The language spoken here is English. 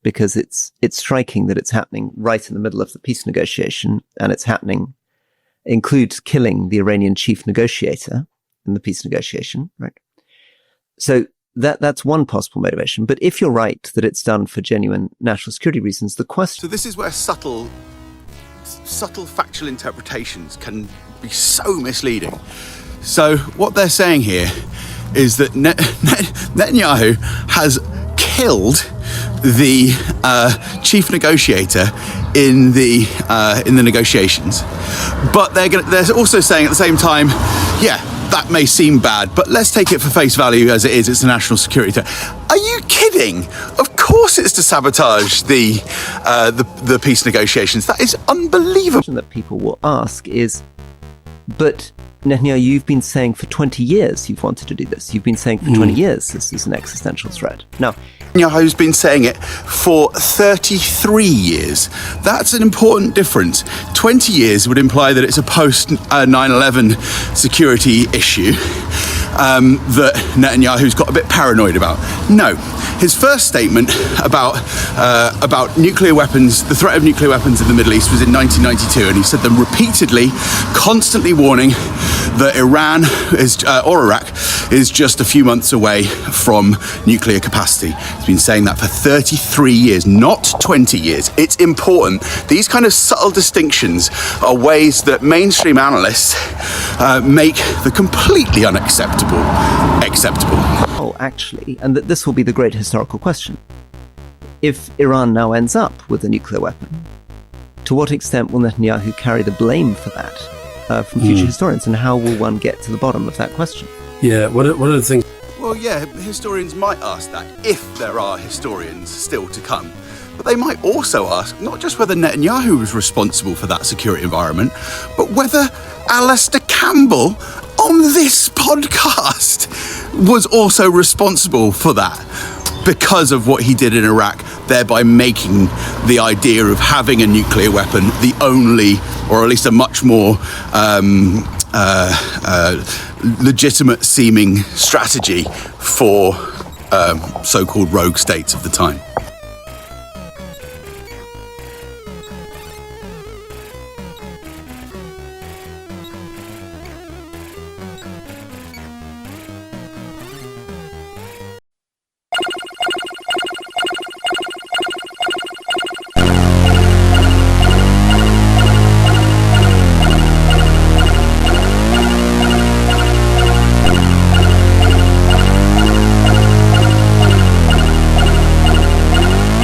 because it's striking that it's happening right in the middle of the peace negotiation, and it's happening, includes killing the Iranian chief negotiator in the peace negotiation, right? So that's one possible motivation. But if you're right that it's done for genuine national security reasons, the question... So this is where subtle factual interpretations can be so misleading. So what they're saying here is that Netanyahu has killed the chief negotiator in the negotiations, but they're also saying at the same time, yeah, that may seem bad, but let's take it for face value as it is. It's a national security threat. Are you kidding? Of course it's to sabotage the peace negotiations. That is unbelievable. The question that people will ask is, but Netanyahu, you've been saying for 20 years you've wanted to do this. You've been saying for 20 years this is an existential threat. Now, Netanyahu's been saying it for 33 years. That's an important difference. 20 years would imply that it's a post 9/11 security issue that Netanyahu's got a bit paranoid about. No, his first statement about nuclear weapons, the threat of nuclear weapons in the Middle East, was in 1992, and he said them repeatedly, constantly warning that Iran or Iraq is just a few months away from nuclear capacity. He's been saying that for 33 years, not 20 years. It's important. These kind of subtle distinctions are ways that mainstream analysts make the completely unacceptable acceptable. Oh, actually, and this will be the great historical question. If Iran now ends up with a nuclear weapon, to what extent will Netanyahu carry the blame for that from future historians, and how will one get to the bottom of that question? Yeah, one of the things... Well, yeah, historians might ask that, if there are historians still to come. But they might also ask not just whether Netanyahu was responsible for that security environment, but whether Alistair Campbell on this podcast was also responsible for that because of what he did in Iraq, thereby making the idea of having a nuclear weapon the only, or at least a much more legitimate seeming strategy for so-called rogue states of the time.